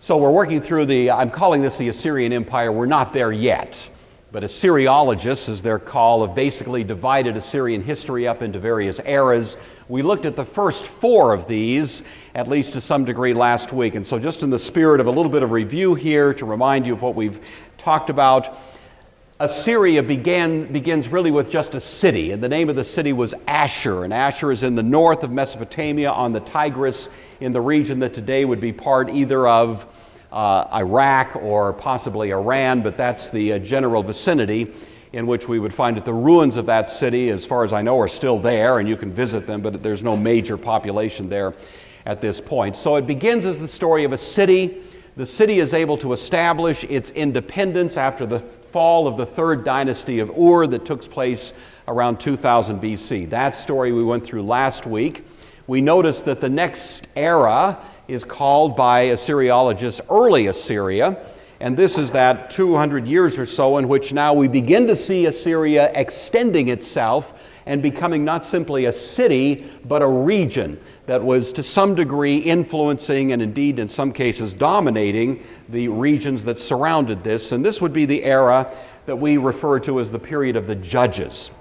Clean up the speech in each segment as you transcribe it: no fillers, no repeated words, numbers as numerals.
So we're working through I'm calling this the Assyrian Empire. We're not there yet. But Assyriologists, as they're called, have basically divided Assyrian history up into various eras. We looked at the first 4 of these, at least to some degree, last week. And so just in the spirit of a little bit of review here, to remind you of what we've talked about, Assyria begins really with just a city, and the name of the city was Ashur. And Ashur is in the north of Mesopotamia on the Tigris, in the region that today would be part either of Iraq or possibly Iran, but that's the general vicinity in which we would find it. The ruins of that city, as far as I know, are still there, and you can visit them, but there's no major population there at this point. So it begins as the story of a city. The city is able to establish its independence after the fall of the 3rd dynasty of Ur that took place around 2000 BC. That story we went through last week. We noticed that the next era is called by Assyriologists Early Assyria, and this is that 200 years or so in which now we begin to see Assyria extending itself and becoming not simply a city, but a region that was to some degree influencing and indeed in some cases dominating the regions that surrounded this. And this would be the era that we refer to as the period of the Judges.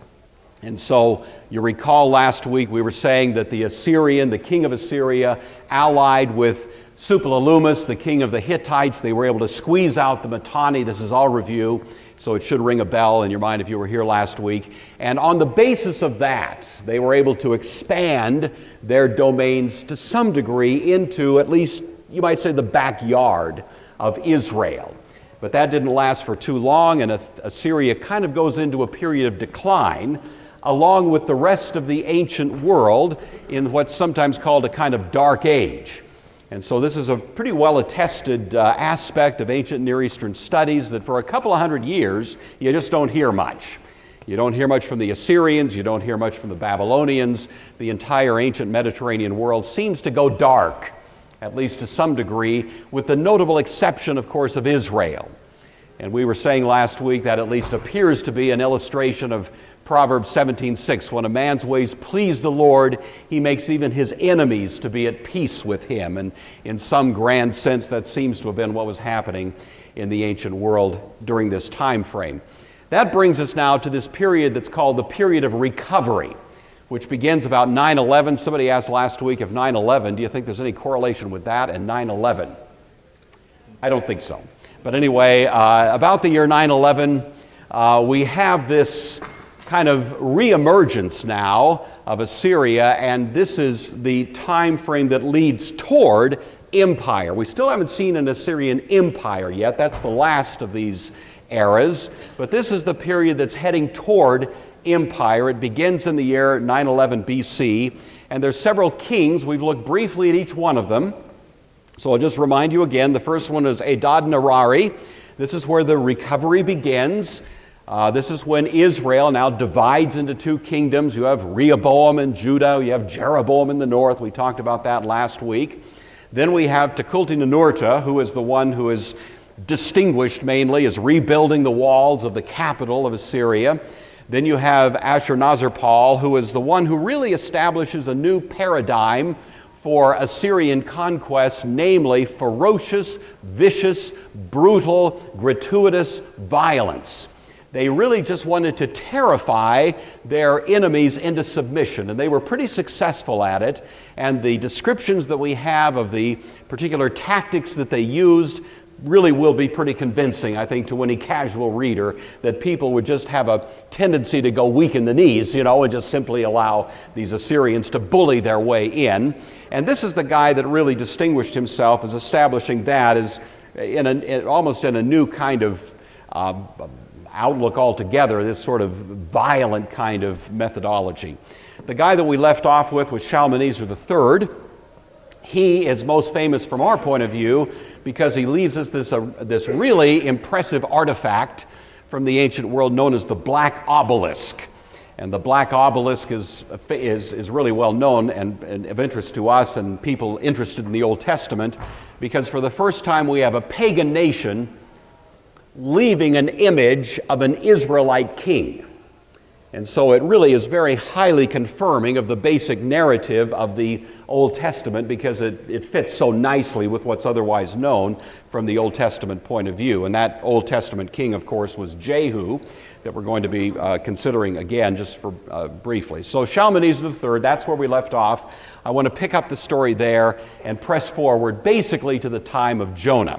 And so you recall last week we were saying that the Assyrian, the king of Assyria, allied with Suppiluliuma, the king of the Hittites. They were able to squeeze out the Mitanni. This is all review, so it should ring a bell in your mind if you were here last week. And on the basis of that, they were able to expand their domains to some degree into, at least you might say, the backyard of Israel. But that didn't last for too long, and Assyria kind of goes into a period of decline along with the rest of the ancient world in what's sometimes called a kind of dark age. And so this is a pretty well-attested aspect of ancient Near Eastern studies, that for a couple of hundred years, you just don't hear much. You don't hear much from the Assyrians, you don't hear much from the Babylonians. The entire ancient Mediterranean world seems to go dark, at least to some degree, with the notable exception, of course, of Israel. And we were saying last week that at least appears to be an illustration of Proverbs 17:6. When a man's ways please the Lord, he makes even his enemies to be at peace with him. And in some grand sense, that seems to have been what was happening in the ancient world during this time frame. That brings us now to this period that's called the period of recovery, which begins about 9/11. Somebody asked last week if 9/11, do you think there's any correlation with that and 9/11? I don't think so. But anyway, about the year 9/11, we have this kind of reemergence now of Assyria, and this is the time frame that leads toward empire. We still haven't seen an Assyrian empire yet. That's the last of these eras, but this is the period that's heading toward empire. It begins in the year 911 BC, and there's several kings. We've looked briefly at each one of them. So I'll just remind you again, the first one is Adad-Nirari. This is where the recovery begins. This is when Israel now divides into 2 kingdoms. You have Rehoboam in Judah, you have Jeroboam in the north. We talked about that last week. Then we have Tukulti-Ninurta, who is the one who is distinguished mainly as rebuilding the walls of the capital of Assyria. Then you have Ashurnazirpal, who is the one who really establishes a new paradigm for Assyrian conquest, namely ferocious, vicious, brutal, gratuitous violence. They really just wanted to terrify their enemies into submission, and they were pretty successful at it. And the descriptions that we have of the particular tactics that they used really will be pretty convincing, I think, to any casual reader, that people would just have a tendency to go weak in the knees, and just simply allow these Assyrians to bully their way in. And this is the guy that really distinguished himself as establishing that as almost in a new kind of outlook altogether, this sort of violent kind of methodology. The guy that we left off with was Shalmaneser III. He is most famous from our point of view because he leaves us this really impressive artifact from the ancient world known as the Black Obelisk. And the Black Obelisk is really well known and of interest to us and people interested in the Old Testament, because for the first time we have a pagan nation leaving an image of an Israelite king. And so it really is very highly confirming of the basic narrative of the Old Testament because it fits so nicely with what's otherwise known from the Old Testament point of view. And that Old Testament king, of course, was Jehu, that we're going to be considering again just for briefly. So Shalmaneser III, that's where we left off. I want to pick up the story there and press forward basically to the time of Jonah.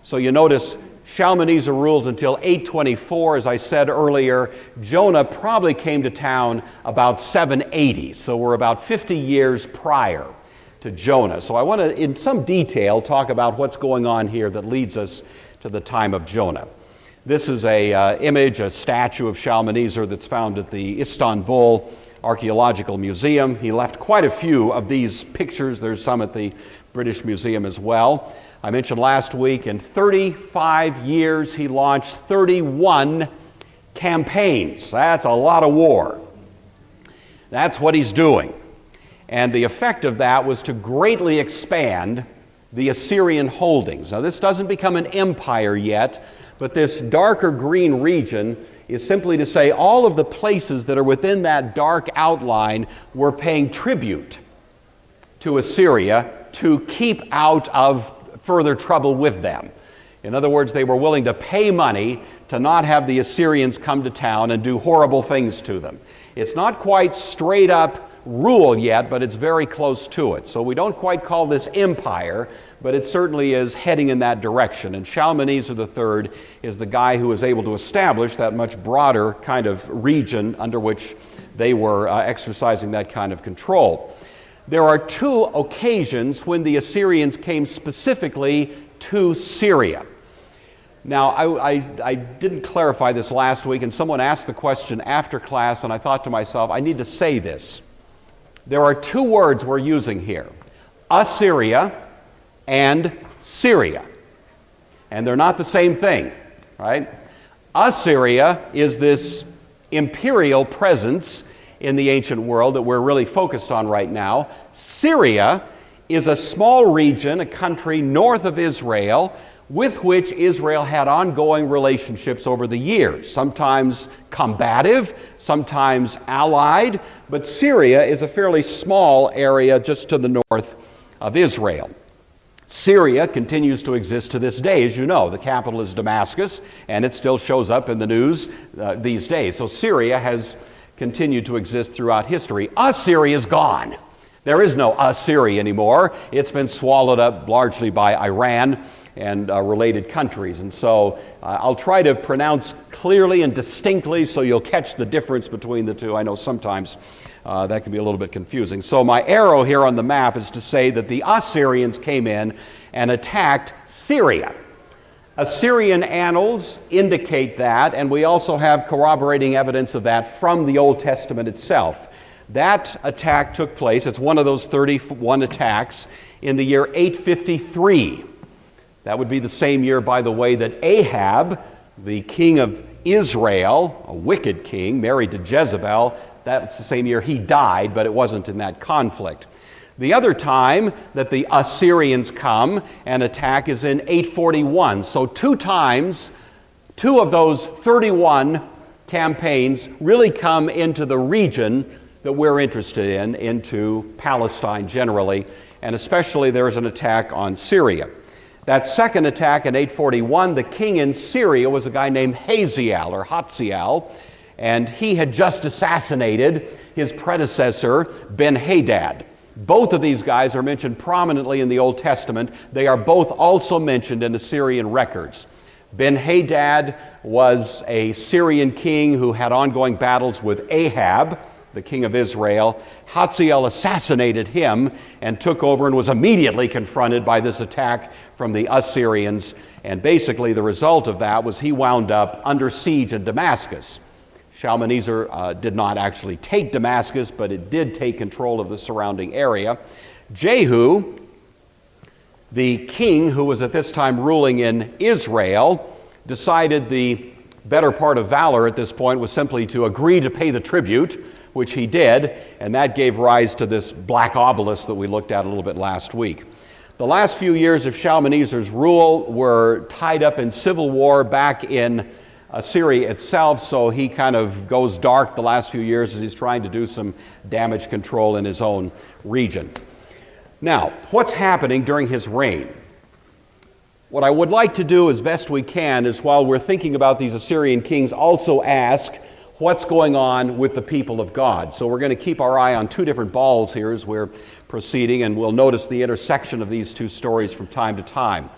So you notice Shalmaneser rules until 824, as I said earlier. Jonah probably came to town about 780, so we're about 50 years prior to Jonah. So I want to, in some detail, talk about what's going on here that leads us to the time of Jonah. This is a image, a statue of Shalmaneser that's found at the Istanbul Archaeological Museum. He left quite a few of these pictures. There's some at the British Museum as well. I mentioned last week, in 35 years, he launched 31 campaigns. That's a lot of war. That's what he's doing. And the effect of that was to greatly expand the Assyrian holdings. Now, this doesn't become an empire yet, but this darker green region is simply to say all of the places that are within that dark outline were paying tribute to Assyria to keep out of further trouble with them. In other words, they were willing to pay money to not have the Assyrians come to town and do horrible things to them. It's not quite straight up rule yet, but it's very close to it. So we don't quite call this empire, but it certainly is heading in that direction. And Shalmaneser III is the guy who was able to establish that much broader kind of region under which they were exercising that kind of control. There are two occasions when the Assyrians came specifically to Syria. Now, I didn't clarify this last week, and someone asked the question after class, and I thought to myself, I need to say this. There are two words we're using here, Assyria and Syria. And they're not the same thing, right? Assyria is this imperial presence in the ancient world that we're really focused on right now. Syria is a small region, a country north of Israel, with which Israel had ongoing relationships over the years, sometimes combative, sometimes allied, but Syria is a fairly small area just to the north of Israel. Syria continues to exist to this day, as you know. The capital is Damascus, and it still shows up in the news these days. So Syria has continued to exist throughout history. Assyria is gone. There is no Assyria anymore. It's been swallowed up largely by Iran and related countries. And so I'll try to pronounce clearly and distinctly so you'll catch the difference between the two. I know sometimes that can be a little bit confusing. So my arrow here on the map is to say that the Assyrians came in and attacked Syria. Assyrian annals indicate that, and we also have corroborating evidence of that from the Old Testament itself. That attack took place, it's one of those 31 attacks, in the year 853. That would be the same year, by the way, that Ahab, the king of Israel, a wicked king, married to Jezebel, that's the same year he died, but it wasn't in that conflict. The other time that the Assyrians come and attack is in 841. So two times, two of those 31 campaigns really come into the region that we're interested in, into Palestine generally, and especially there's an attack on Syria. That second attack in 841, the king in Syria was a guy named Hazael, and he had just assassinated his predecessor, Ben-Hadad. Both of these guys are mentioned prominently in the Old Testament. They are both also mentioned in Assyrian records. Ben-Hadad was a Syrian king who had ongoing battles with Ahab, the king of Israel. Hazael assassinated him and took over and was immediately confronted by this attack from the Assyrians. And basically the result of that was he wound up under siege in Damascus. Shalmaneser did not actually take Damascus, but it did take control of the surrounding area. Jehu, the king who was at this time ruling in Israel, decided the better part of valor at this point was simply to agree to pay the tribute, which he did, and that gave rise to this black obelisk that we looked at a little bit last week. The last few years of Shalmaneser's rule were tied up in civil war back in Assyria itself, so he kind of goes dark the last few years as he's trying to do some damage control in his own region. Now, what's happening during his reign? What I would like to do as best we can is, while we're thinking about these Assyrian kings, also ask what's going on with the people of God. So we're going to keep our eye on two different balls here as we're proceeding, and we'll notice the intersection of these two stories from time to time.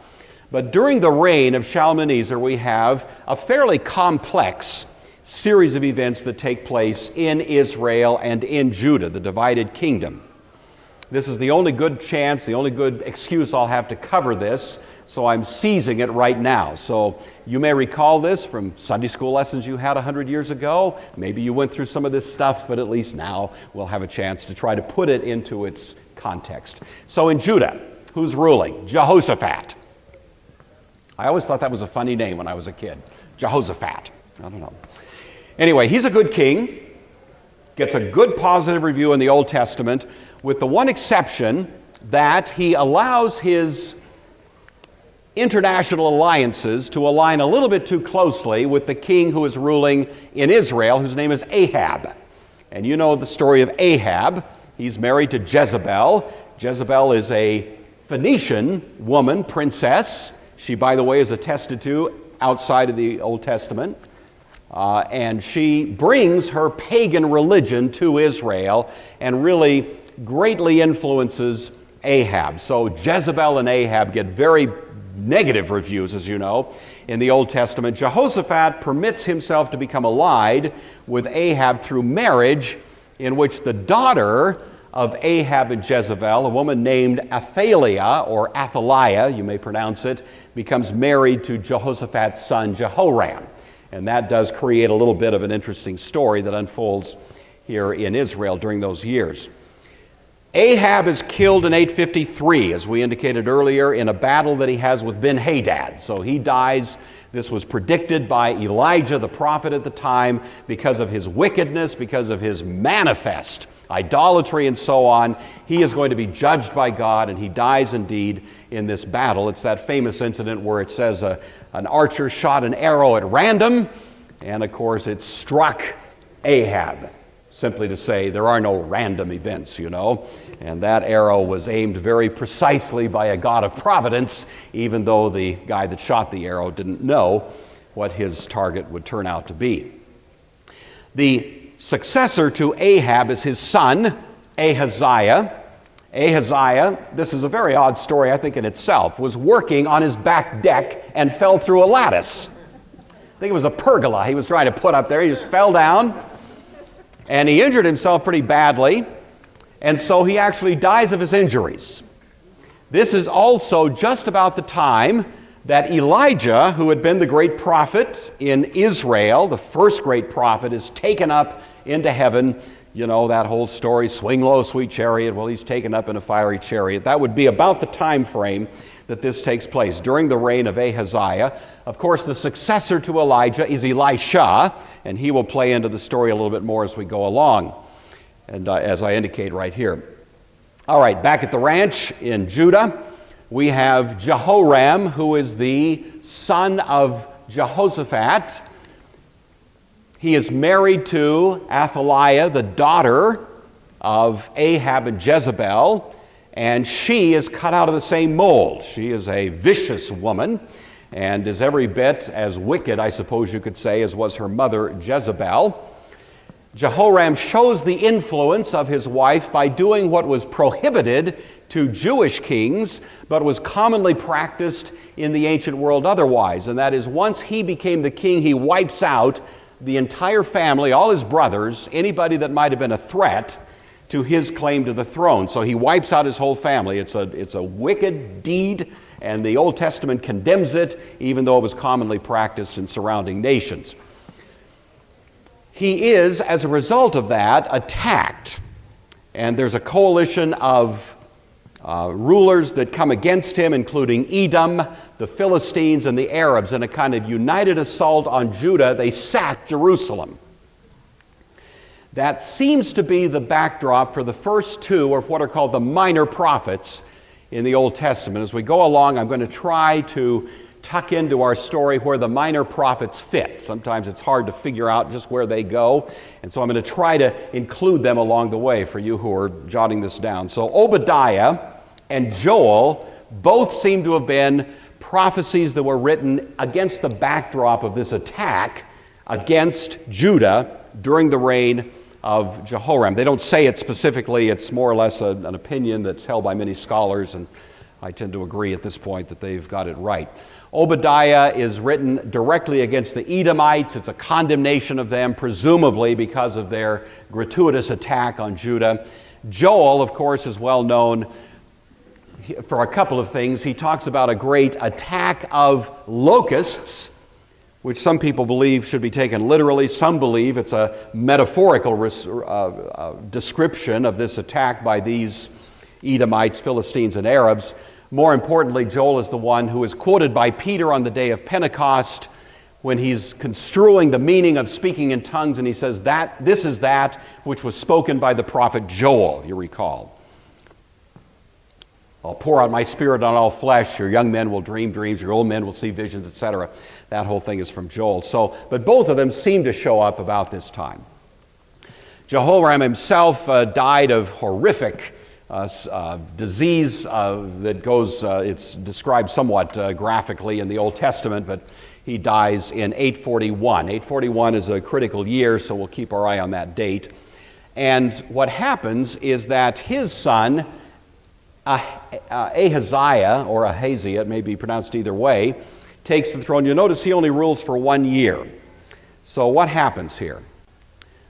But during the reign of Shalmaneser, we have a fairly complex series of events that take place in Israel and in Judah, the divided kingdom. This is the only good chance, the only good excuse I'll have to cover this, so I'm seizing it right now. So you may recall this from Sunday school lessons you had 100 years ago. Maybe you went through some of this stuff, but at least now we'll have a chance to try to put it into its context. So in Judah, who's ruling? Jehoshaphat. I always thought that was a funny name when I was a kid. Jehoshaphat. I don't know. Anyway, he's a good king, gets a good positive review in the Old Testament, with the one exception that he allows his international alliances to align a little bit too closely with the king who is ruling in Israel, whose name is Ahab. And you know the story of Ahab. He's married to Jezebel. Jezebel is a Phoenician woman, princess. She, by the way, is attested to outside of the Old Testament. And she brings her pagan religion to Israel and really greatly influences Ahab. So Jezebel and Ahab get very negative reviews, as you know, in the Old Testament. Jehoshaphat permits himself to become allied with Ahab through marriage, in which the daughter of Ahab and Jezebel, a woman named Athaliah, or Athaliah, you may pronounce it, becomes married to Jehoshaphat's son Jehoram. And that does create a little bit of an interesting story that unfolds here in Israel during those years. Ahab is killed in 853, as we indicated earlier, in a battle that he has with Ben-Hadad. So he dies. This was predicted by Elijah, the prophet at the time, because of his wickedness, because of his manifest idolatry and so on. He is going to be judged by God, and he dies indeed in this battle. It's that famous incident where it says an archer shot an arrow at random, and of course it struck Ahab. Simply to say, there are no random events, you know. And that arrow was aimed very precisely by a God of providence, even though the guy that shot the arrow didn't know what his target would turn out to be. The successor to Ahab is his son, Ahaziah. Ahaziah, this is a very odd story, I think, in itself, was working on his back deck and fell through a lattice. I think it was a pergola he was trying to put up there. He just fell down. And he injured himself pretty badly, and so he actually dies of his injuries. This is also just about the time that Elijah, who had been the great prophet in Israel, the first great prophet, is taken up into heaven. You know that whole story, swing low, sweet chariot. Well, he's taken up in a fiery chariot. That would be about the time frame that this takes place, during the reign of Ahaziah. Of course, the successor to Elijah is Elisha, and he will play into the story a little bit more as we go along, and as I indicate right here. All right, back at the ranch in Judah, we have Jehoram, who is the son of Jehoshaphat. He is married to Athaliah, the daughter of Ahab and Jezebel, and she is cut out of the same mold. She is a vicious woman and is every bit as wicked, I suppose you could say, as was her mother Jezebel. Jehoram shows the influence of his wife by doing what was prohibited to Jewish kings, but was commonly practiced in the ancient world otherwise. And that is, once he became the king, he wipes out the entire family, all his brothers, anybody that might have been a threat to his claim to the throne. So he wipes out his whole family. It's a wicked deed, and the Old Testament condemns it, even though it was commonly practiced in surrounding nations. He is, as a result of that, attacked. And there's a coalition of rulers that come against him, including Edom, the Philistines, and the Arabs. In a kind of united assault on Judah, they sack Jerusalem. That seems to be the backdrop for the first two, or what are called the minor prophets in the Old Testament. As we go along, I'm going to try to tuck into our story where the minor prophets fit. Sometimes it's hard to figure out just where they go, and so I'm going to try to include them along the way for you who are jotting this down. So Obadiah and Joel both seem to have been prophecies that were written against the backdrop of this attack against Judah during the reign of Jehoram. They don't say it specifically. It's more or less an opinion that's held by many scholars, and I tend to agree at this point that they've got it right. Obadiah is written directly against the Edomites. It's a condemnation of them, presumably because of their gratuitous attack on Judah. Joel, of course, is well known for a couple of things. He talks about a great attack of locusts, which some people believe should be taken literally. Some believe it's a metaphorical description of this attack by these Edomites, Philistines, and Arabs. More importantly, Joel is the one who is quoted by Peter on the day of Pentecost when he's construing the meaning of speaking in tongues, and he says that this is that which was spoken by the prophet Joel, you recall. I'll pour out my spirit on all flesh. Your young men will dream dreams. Your old men will see visions, etc. That whole thing is from Joel. But both of them seem to show up about this time. Jehoram himself died of horrific disease that goes, it's described somewhat graphically in the Old Testament, but he dies in 841. 841 is a critical year, so we'll keep our eye on that date. And what happens is that his son, Ahaziah, or Ahaziah, it may be pronounced either way, takes the throne. You'll notice he only rules for 1 year. So what happens here?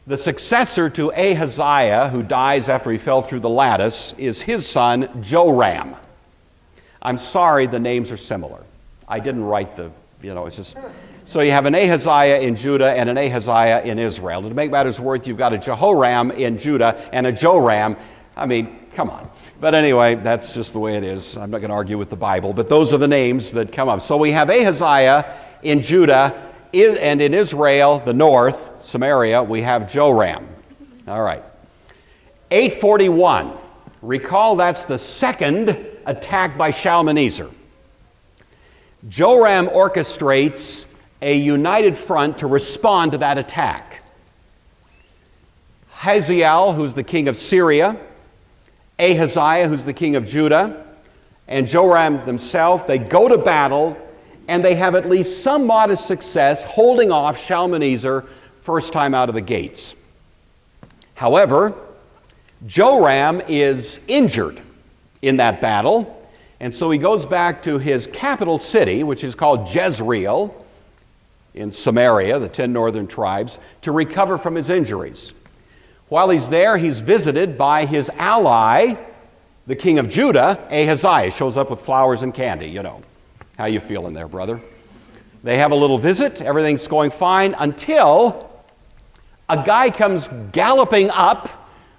The successor to Ahaziah, who dies after he fell through the lattice, is his son, Joram. I'm sorry the names are similar. I didn't write it's just... So you have an Ahaziah in Judah and an Ahaziah in Israel. And to make matters worse, you've got a Jehoram in Judah and a Joram. I mean, come on. But anyway, that's just the way it is. I'm not going to argue with the Bible, but those are the names that come up. So we have Ahaziah in Judah, and in Israel, the north, Samaria, we have Joram. All right. 841. Recall that's the second attack by Shalmaneser. Joram orchestrates a united front to respond to that attack. Hazael, who's the king of Syria, Ahaziah, who's the king of Judah, and Joram themselves, they go to battle, and they have at least some modest success holding off Shalmaneser first time out of the gates. However, Joram is injured in that battle, and so he goes back to his capital city, which is called Jezreel, in Samaria, the 10 northern tribes, to recover from his injuries. While he's there, he's visited by his ally, the king of Judah, Ahaziah. Shows up with flowers and candy, you know. How you feeling there, brother? They have a little visit. Everything's going fine until a guy comes galloping up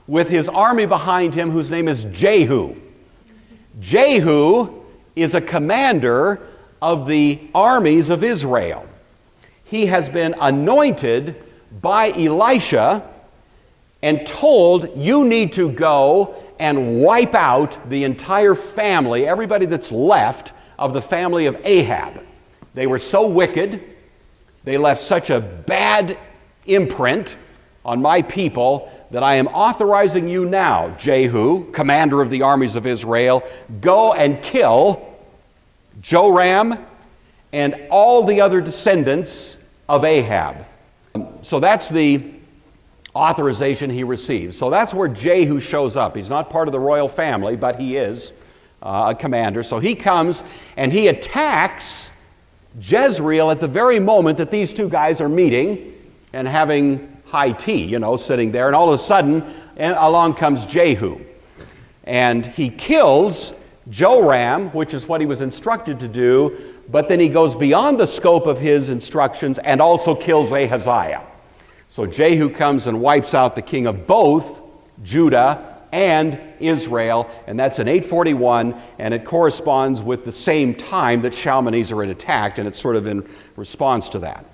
with his army behind him whose name is Jehu. Jehu is a commander of the armies of Israel. He has been anointed by Elisha and told, you need to go and wipe out the entire family, everybody that's left of the family of Ahab. They were so wicked, they left such a bad imprint on my people that I am authorizing you now, Jehu, commander of the armies of Israel, go and kill Joram and all the other descendants of Ahab. So that's the authorization he receives. So that's where Jehu shows up. He's not part of the royal family, but he is a commander. So he comes and he attacks Jezreel at the very moment that these two guys are meeting and having high tea, you know, sitting there. And all of a sudden, along comes Jehu. And he kills Joram, which is what he was instructed to do, but then he goes beyond the scope of his instructions and also kills Ahaziah. So Jehu comes and wipes out the king of both Judah and Israel, and that's in 841, and it corresponds with the same time that Shalmaneser had attacked, and it's sort of in response to that.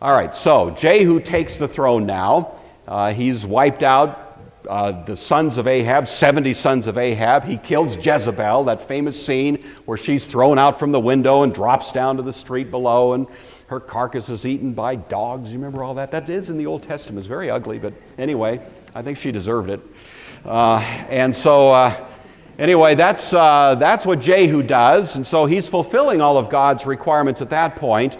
All right, so Jehu takes the throne now. He's wiped out the sons of Ahab, 70 sons of Ahab. He kills Jezebel, that famous scene where she's thrown out from the window and drops down to the street below, and her carcass is eaten by dogs. You remember all that? That is in the Old Testament. It's very ugly, but anyway, I think she deserved it. Anyway, that's what Jehu does, and so he's fulfilling all of God's requirements at that point.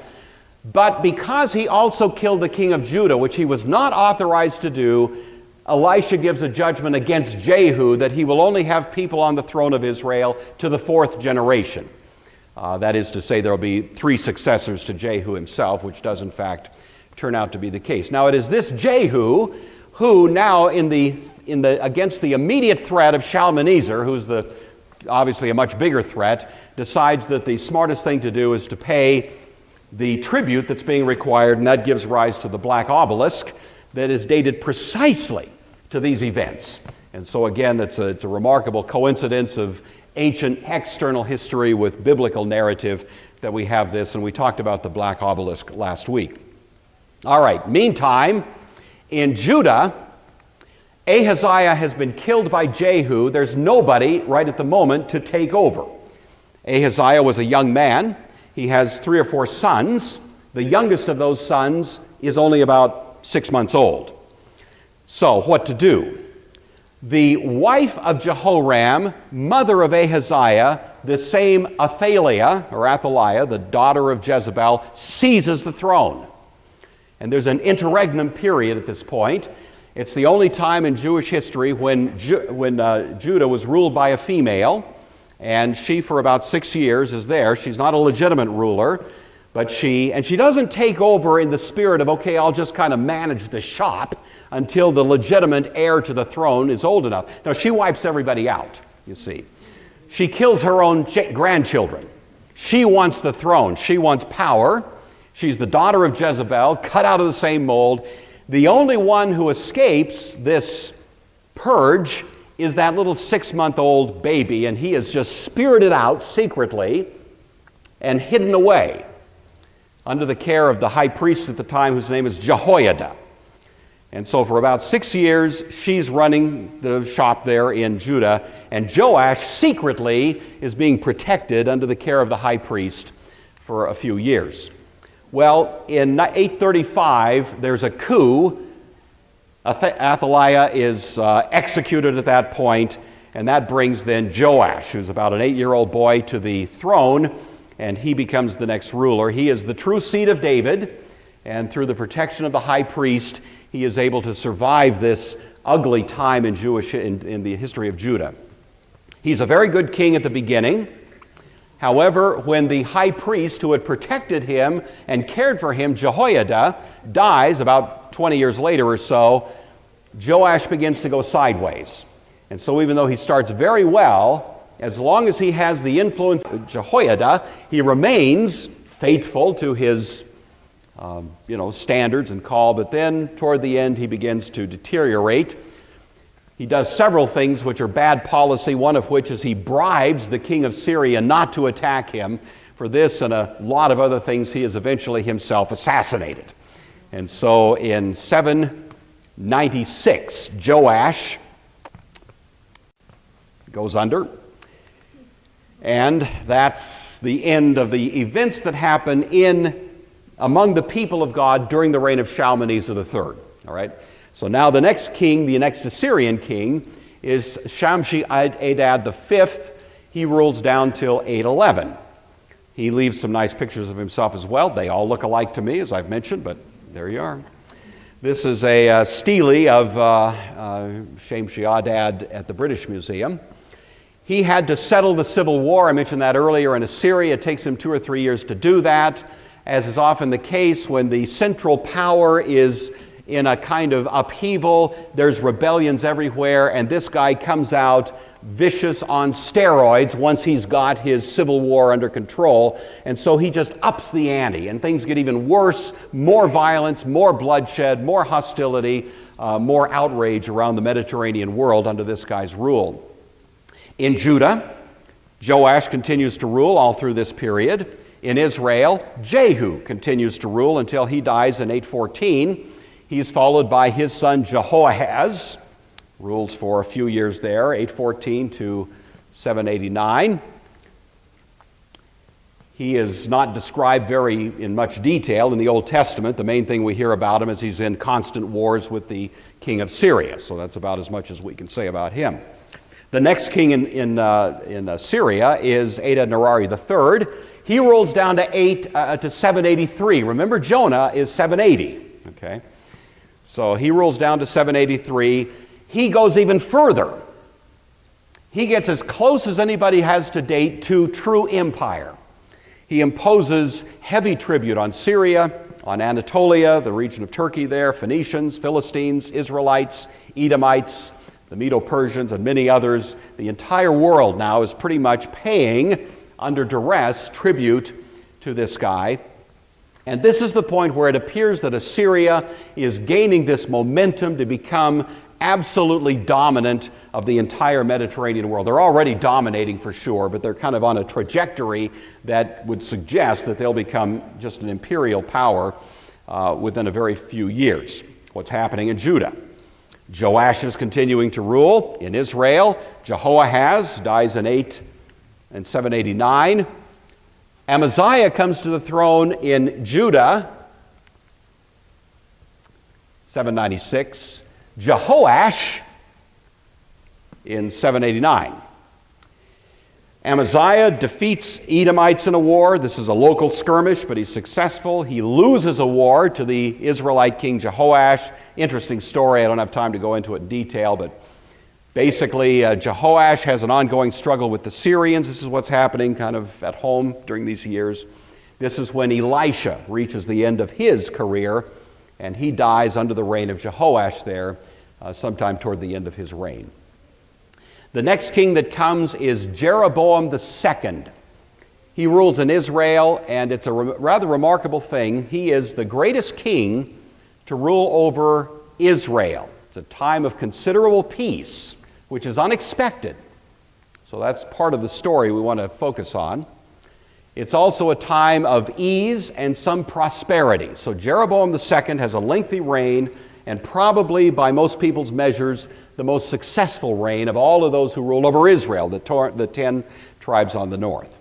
But because he also killed the king of Judah, which he was not authorized to do, Elisha gives a judgment against Jehu that he will only have people on the throne of Israel to the 4th generation. That is to say, there will be 3 successors to Jehu himself, which does in fact turn out to be the case. Now it is this Jehu who now against the immediate threat of Shalmaneser, who's obviously a much bigger threat, decides that the smartest thing to do is to pay the tribute that's being required, and that gives rise to the black obelisk that is dated precisely to these events. And so again, it's a remarkable coincidence of ancient external history with biblical narrative that we have this, and we talked about the black obelisk last week. All right, meantime, in Judah, Ahaziah has been killed by Jehu. There's nobody right at the moment to take over. Ahaziah was a young man. He has 3 or 4 sons. The youngest of those sons is only about 6 months old. So, what to do? The wife of Jehoram, mother of Ahaziah, the same Athaliah, the daughter of Jezebel, seizes the throne. And there's an interregnum period at this point. It's the only time in Jewish history when Judah was ruled by a female, and she for about 6 years is there. She's not a legitimate ruler, but she doesn't take over in the spirit of, okay, I'll just kind of manage the shop until the legitimate heir to the throne is old enough. No, she wipes everybody out, you see. She kills her own grandchildren. She wants the throne. She wants power. She's the daughter of Jezebel, cut out of the same mold. The only one who escapes this purge is that little 6-month-old baby, and he is just spirited out secretly and hidden away under the care of the high priest at the time, whose name is Jehoiada. And so for about 6 years, she's running the shop there in Judah, and Joash secretly is being protected under the care of the high priest for a few years. Well, in 835, there's a coup. Athaliah is executed at that point, and that brings then Joash, who's about an 8-year-old boy, to the throne, and he becomes the next ruler. He is the true seed of David, and through the protection of the high priest, he is able to survive this ugly time in the history of Judah. He's a very good king at the beginning. However, when the high priest who had protected him and cared for him, Jehoiada, dies about 20 years later or so, Joash begins to go sideways. And so even though he starts very well, as long as he has the influence of Jehoiada, he remains faithful to his standards and call, but then toward the end he begins to deteriorate. He does several things which are bad policy, one of which is he bribes the king of Syria not to attack him. For this and a lot of other things, he is eventually himself assassinated. And so in 796, Joash goes under. And that's the end of the events that happen among the people of God during the reign of Shalmaneser III. All right? So now the next king, the next Assyrian king, is Shamshi-Adad V. He rules down till 811. He leaves some nice pictures of himself as well. They all look alike to me, as I've mentioned, but there you are. This is a stele of Shamshi-Adad at the British Museum. He had to settle the civil war. I mentioned that earlier in Assyria. It takes him 2 or 3 years to do that, as is often the case when the central power is in a kind of upheaval. There's rebellions everywhere, and this guy comes out vicious on steroids once he's got his civil war under control, and so he just ups the ante, and things get even worse, more violence, more bloodshed, more hostility, more outrage around the Mediterranean world under this guy's rule. In Judah, Joash continues to rule all through this period. In Israel, Jehu continues to rule until he dies in 814. He's followed by his son Jehoahaz, rules for a few years there, 814 to 789. He is not described in much detail in the Old Testament. The main thing we hear about him is he's in constant wars with the king of Syria. So that's about as much as we can say about him. The next king in Syria is Adad-Nirari III. He rules down to 783. Remember, Jonah is 780. Okay, so he rules down to 783. He goes even further. He gets as close as anybody has to date to true empire. He imposes heavy tribute on Syria, on Anatolia, the region of Turkey there, Phoenicians, Philistines, Israelites, Edomites, the Medo-Persians, and many others. The entire world now is pretty much paying, under duress, tribute to this guy. And this is the point where it appears that Assyria is gaining this momentum to become absolutely dominant of the entire Mediterranean world. They're already dominating for sure, but they're kind of on a trajectory that would suggest that they'll become just an imperial power within a very few years. What's happening in Judah? Joash is continuing to rule in Israel. Jehoahaz dies in 789. Amaziah comes to the throne in Judah, 796. Jehoash in 789. Amaziah defeats Edomites in a war. This is a local skirmish, but he's successful. He loses a war to the Israelite king Jehoash. Interesting story. I don't have time to go into it in detail, but basically Jehoash has an ongoing struggle with the Syrians. This is what's happening kind of at home during these years. This is when Elisha reaches the end of his career, and he dies under the reign of Jehoash there sometime toward the end of his reign. The next king that comes is Jeroboam II. He rules in Israel, and it's a rather remarkable thing. He is the greatest king to rule over Israel. It's a time of considerable peace, which is unexpected. So that's part of the story we want to focus on. It's also a time of ease and some prosperity. So Jeroboam II has a lengthy reign, and probably by most people's measures, the most successful reign of all of those who ruled over Israel, the 10 tribes on the north.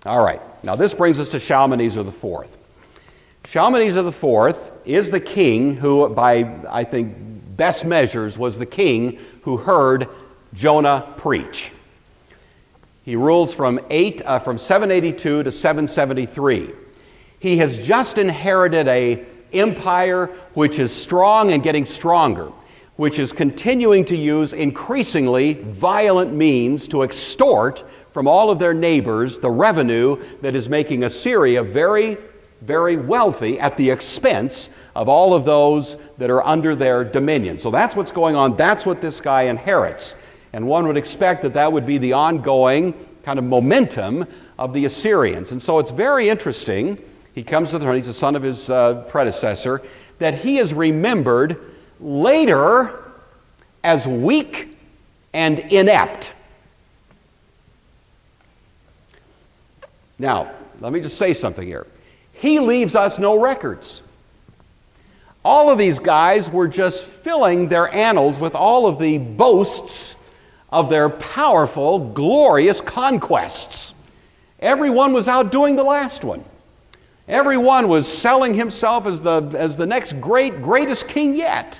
All right, now this brings us to Shalmaneser IV. Shalmaneser IV is the king who, by I think best measures, was the king who heard Jonah preach. He rules from 782 to 773. He has just inherited an empire which is strong and getting stronger, which is continuing to use increasingly violent means to extort from all of their neighbors the revenue that is making Assyria very, very wealthy at the expense of all of those that are under their dominion. So that's what's going on. That's what this guy inherits. And one would expect that that would be the ongoing kind of momentum of the Assyrians. And so it's very interesting. He comes to the throne. He's the son of his predecessor, that he is remembered later as weak and inept. Now, let me just say something here. He leaves us no records. All of these guys were just filling their annals with all of the boasts of their powerful, glorious conquests. Everyone was outdoing the last one. Everyone was selling himself as the next greatest king yet.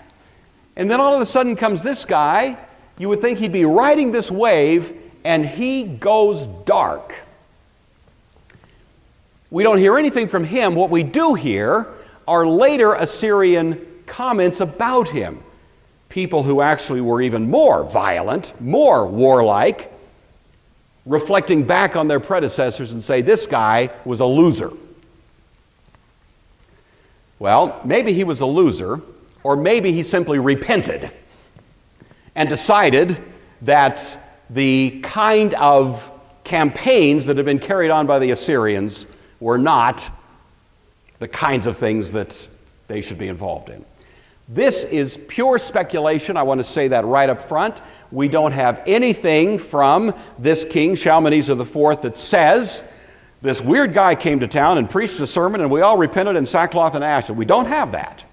And then all of a sudden comes this guy. You would think he'd be riding this wave, and he goes dark. We don't hear anything from him. What we do hear are later Assyrian comments about him. People who actually were even more violent, more warlike, reflecting back on their predecessors and say, this guy was a loser. Well, maybe he was a loser, or maybe he simply repented and decided that the kind of campaigns that have been carried on by the Assyrians were not the kinds of things that they should be involved in. This is pure speculation. I want to say that right up front. We don't have anything from this king, Shalmaneser IV, that says this weird guy came to town and preached a sermon and we all repented in sackcloth and ashes. We don't have that.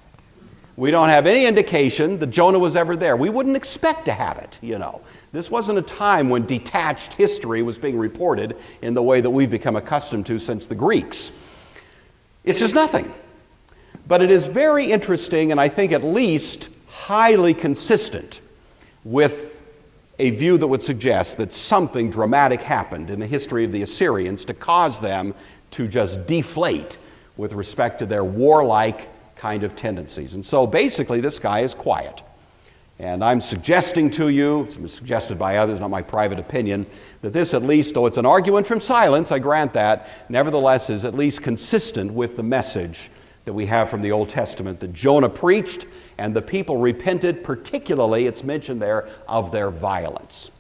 We don't have any indication that Jonah was ever there. We wouldn't expect to have it, you know. This wasn't a time when detached history was being reported in the way that we've become accustomed to since the Greeks. It's just nothing. But it is very interesting, and I think at least highly consistent with a view that would suggest that something dramatic happened in the history of the Assyrians to cause them to just deflate with respect to their warlike kind of tendencies. And so basically this guy is quiet. And I'm suggesting to you, it's been suggested by others, not my private opinion, that this at least, though it's an argument from silence, I grant that, nevertheless is at least consistent with the message that we have from the Old Testament that Jonah preached, and the people repented, particularly, it's mentioned there, of their violence.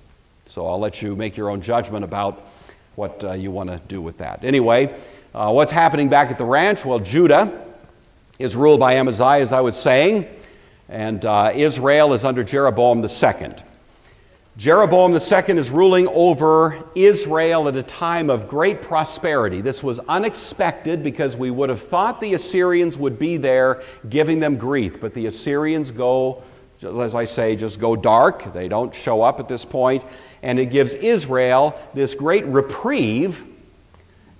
So I'll let you make your own judgment about what you want to do with that. Anyway, what's happening back at the ranch? Well, Judah is ruled by Amaziah, as I was saying, and Israel is under Jeroboam II. Jeroboam II is ruling over Israel at a time of great prosperity. This was unexpected because we would have thought the Assyrians would be there giving them grief, but the Assyrians go, as I say, just go dark. They don't show up at this point, and it gives Israel this great reprieve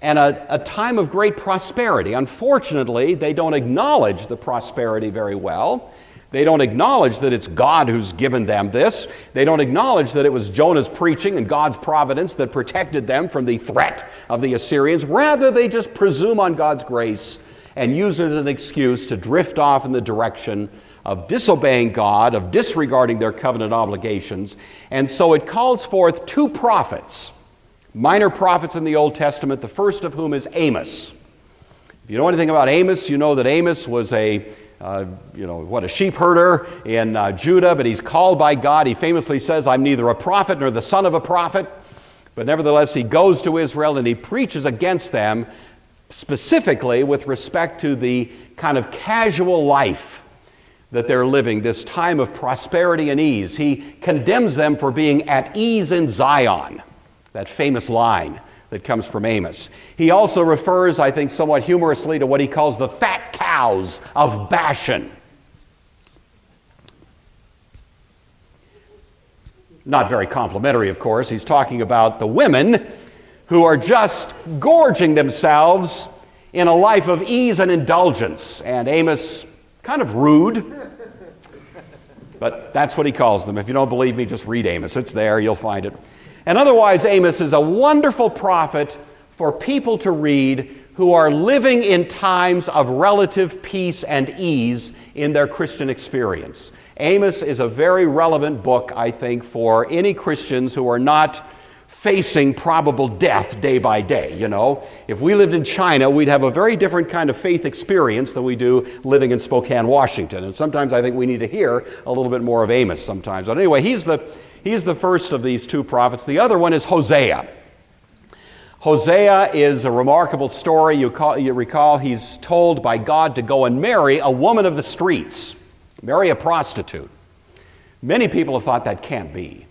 and a time of great prosperity. Unfortunately, they don't acknowledge the prosperity very well. They don't acknowledge that it's God who's given them this. They don't acknowledge that it was Jonah's preaching and God's providence that protected them from the threat of the Assyrians. Rather, they just presume on God's grace and use it as an excuse to drift off in the direction of disobeying God, of disregarding their covenant obligations. And so it calls forth two prophets, minor prophets in the Old Testament, the first of whom is Amos. If you know anything about Amos, you know that Amos was a sheep herder in Judah, but he's called by God. He famously says, I'm neither a prophet nor the son of a prophet. But nevertheless, he goes to Israel and he preaches against them, specifically with respect to the kind of casual life that they're living, this time of prosperity and ease. He condemns them for being at ease in Zion, that famous line that comes from Amos. He also refers, I think somewhat humorously, to what he calls the fat cows of Bashan. Not very complimentary, of course. He's talking about the women who are just gorging themselves in a life of ease and indulgence. And Amos, kind of rude, but that's what he calls them. If you don't believe me, just read Amos. It's there, you'll find it. And otherwise, Amos is a wonderful prophet for people to read who are living in times of relative peace and ease in their Christian experience. Amos is a very relevant book, I think, for any Christians who are not facing probable death day by day. You know, if we lived in China, we'd have a very different kind of faith experience than we do living in Spokane, Washington. And sometimes I think we need to hear a little bit more of Amos sometimes. But anyway, he's the first of these two prophets. The other one is Hosea. Hosea is a remarkable story. You recall he's told by God to go and marry a woman of the streets, marry a prostitute. Many people have thought that can't be.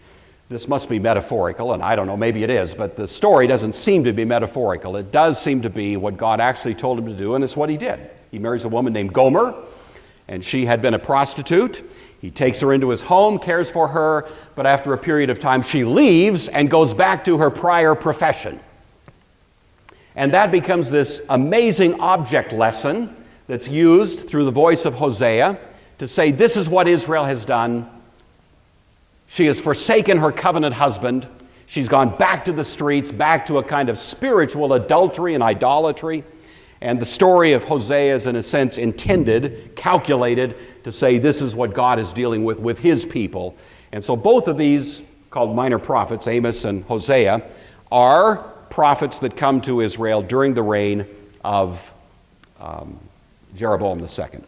This must be metaphorical, and I don't know, maybe it is, but the story doesn't seem to be metaphorical. It does seem to be what God actually told him to do, and it's what he did. He marries a woman named Gomer, and she had been a prostitute. He takes her into his home, cares for her, but after a period of time she leaves and goes back to her prior profession. And that becomes this amazing object lesson that's used through the voice of Hosea to say this is what Israel has done. She has forsaken her covenant husband. She's gone back to the streets, back to a kind of spiritual adultery and idolatry. And the story of Hosea is, in a sense, intended, calculated to say this is what God is dealing with his people. And so both of these, called minor prophets, Amos and Hosea, are prophets that come to Israel during the reign of Jeroboam II.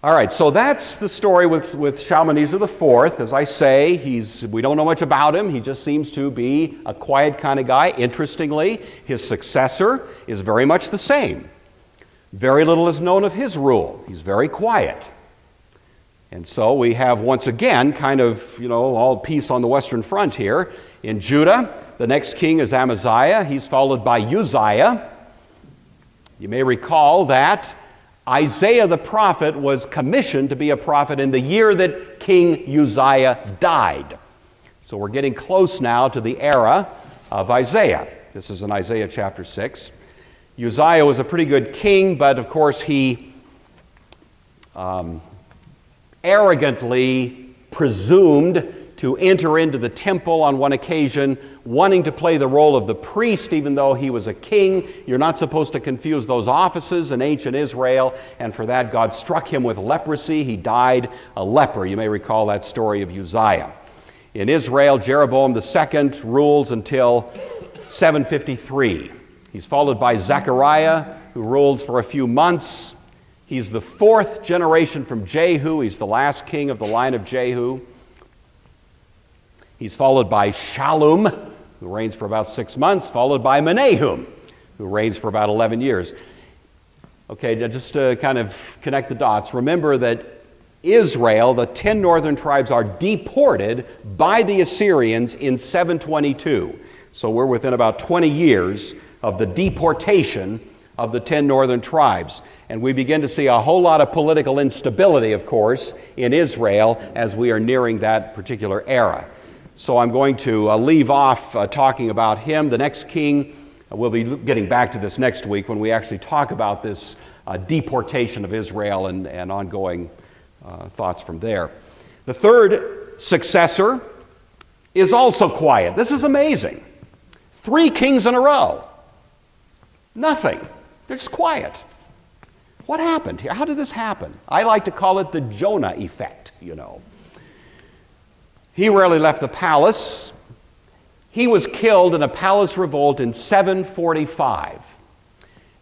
All right, so that's the story with Shalmaneser IV. As I say, we don't know much about him. He just seems to be a quiet kind of guy. Interestingly, his successor is very much the same. Very little is known of his rule. He's very quiet. And so we have, once again, kind of, all peace on the Western Front here. In Judah, the next king is Amaziah. He's followed by Uzziah. You may recall that Isaiah the prophet was commissioned to be a prophet in the year that King Uzziah died. So we're getting close now to the era of Isaiah. This is in Isaiah chapter 6. Uzziah was a pretty good king, but of course he arrogantly presumed to enter into the temple on one occasion, wanting to play the role of the priest even though he was a king. You're not supposed to confuse those offices in ancient Israel, and for that God struck him with leprosy. He died a leper. You may recall that story of Uzziah. In Israel, Jeroboam II rules until 753. He's followed by Zechariah, who rules for a few months. He's the fourth generation from Jehu. He's the last king of the line of Jehu. He's followed by Shallum, who reigns for about 6 months, followed by Menahum, who reigns for about 11 years. Okay, just to kind of connect the dots, remember that Israel, the 10 northern tribes, are deported by the Assyrians in 722. So we're within about 20 years of the deportation of the 10 northern tribes. And we begin to see a whole lot of political instability, of course, in Israel as we are nearing that particular era. So I'm going to leave off talking about him. The next king, we'll be getting back to this next week when we actually talk about this deportation of Israel and ongoing thoughts from there. The third successor is also quiet. This is amazing. 3 kings in a row. Nothing. They're just quiet. What happened here? How did this happen? I like to call it the Jonah effect, you know. He rarely left the palace. He was killed in a palace revolt in 745.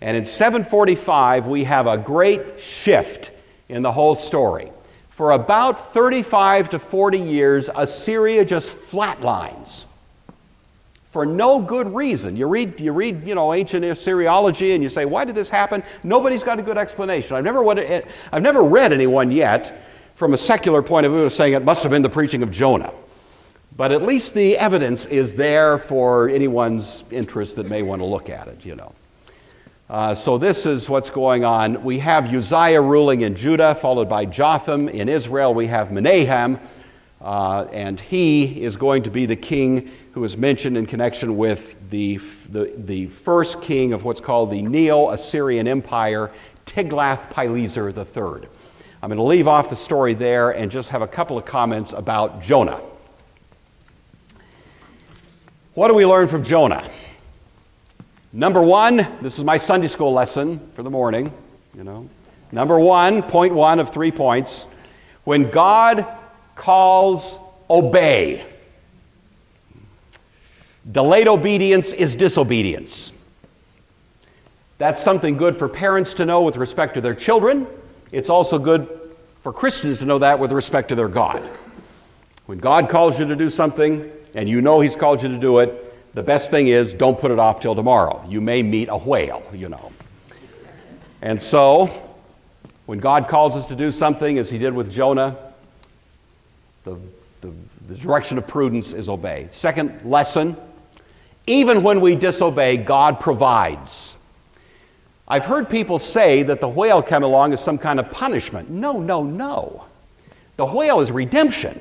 And in 745, we have a great shift in the whole story. For about 35 to 40 years, Assyria just flatlines for no good reason. You read, ancient Assyriology, and you say, why did this happen? Nobody's got a good explanation. I've never read anyone yet from a secular point of view saying it must have been the preaching of Jonah. But at least the evidence is there for anyone's interest that may want to look at it, you know. So this is what's going on. We have Uzziah ruling in Judah, followed by Jotham. In Israel, we have Menahem, and he is going to be the king who is mentioned in connection with the first king of what's called the Neo-Assyrian Empire, Tiglath-Pileser III. I'm going to leave off the story there and just have a couple of comments about Jonah. What do we learn from Jonah? Number one, this is my Sunday school lesson for the morning, you know. Number one, point one of 3 points. When God calls, obey. Delayed obedience is disobedience. That's something good for parents to know with respect to their children. It's also good for Christians to know that with respect to their God. When God calls you to do something, and you know He's called you to do it, the best thing is don't put it off till tomorrow. You may meet a whale, you know. And so, when God calls us to do something, as He did with Jonah, the direction of prudence is obey. Second lesson, even when we disobey, God provides. I've heard people say that the whale came along as some kind of punishment. No, no, no. The whale is redemption.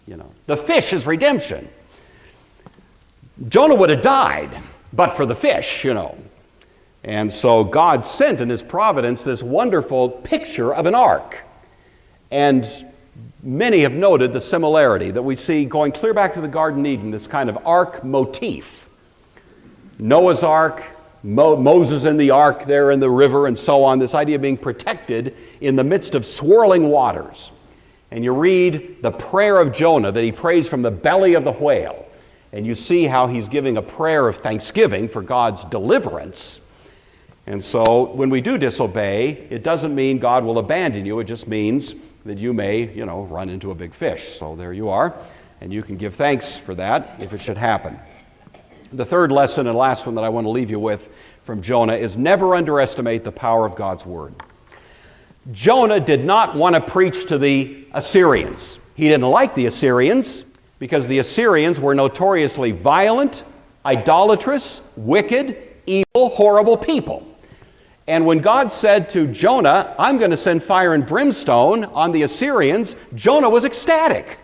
You know, the fish is redemption. Jonah would have died, but for the fish, you know. And so God sent in His providence this wonderful picture of an ark. And many have noted the similarity that we see going clear back to the Garden of Eden, this kind of ark motif. Noah's ark, Moses in the ark there in the river and so on, this idea of being protected in the midst of swirling waters. And you read the prayer of Jonah that he prays from the belly of the whale, and you see how he's giving a prayer of thanksgiving for God's deliverance. And so when we do disobey, it doesn't mean God will abandon you. It just means that you may, run into a big fish. So there you are, and you can give thanks for that if it should happen. The third lesson and last one that I want to leave you with from Jonah is never underestimate the power of God's word. Jonah did not want to preach to the Assyrians. He didn't like the Assyrians because the Assyrians were notoriously violent, idolatrous, wicked, evil, horrible people. And when God said to Jonah, I'm going to send fire and brimstone on the Assyrians, Jonah was ecstatic.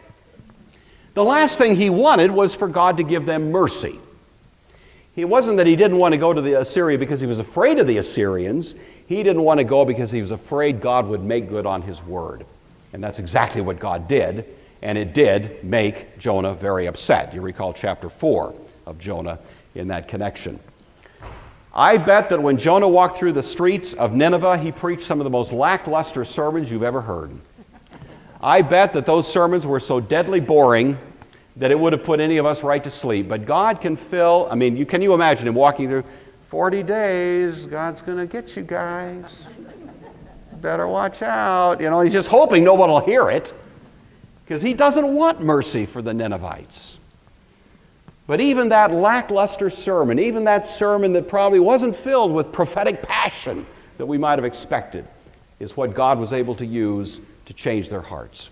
The last thing he wanted was for God to give them mercy. It wasn't that he didn't want to go to the Assyria because he was afraid of the Assyrians. He didn't want to go because he was afraid God would make good on his word. And that's exactly what God did, and it did make Jonah very upset. You recall chapter 4 of Jonah in that connection. I bet that when Jonah walked through the streets of Nineveh, he preached some of the most lackluster sermons you've ever heard. I bet that those sermons were so deadly boring that it would have put any of us right to sleep. But God can fill, can you imagine him walking through, 40 days, God's going to get you guys. Better watch out. He's just hoping no one will hear it because he doesn't want mercy for the Ninevites. But even that lackluster sermon, even that sermon that probably wasn't filled with prophetic passion that we might have expected, is what God was able to use to change their hearts.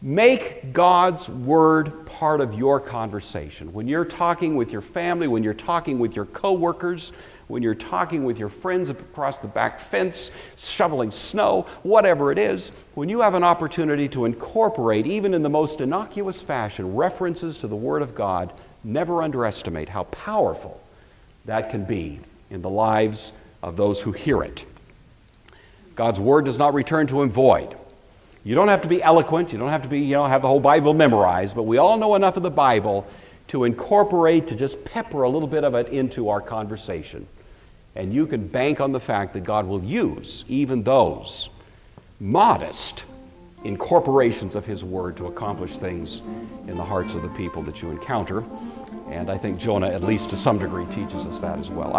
Make God's word part of your conversation. When you're talking with your family, when you're talking with your coworkers, when you're talking with your friends across the back fence, shoveling snow, whatever it is, when you have an opportunity to incorporate, even in the most innocuous fashion, references to the Word of God, never underestimate how powerful that can be in the lives of those who hear it. God's Word does not return to him void. You don't have to be eloquent, you don't have to be, have the whole Bible memorized, but we all know enough of the Bible to incorporate, to just pepper a little bit of it into our conversation. And you can bank on the fact that God will use even those modest incorporations of his word to accomplish things in the hearts of the people that you encounter. And I think Jonah, at least to some degree, teaches us that as well.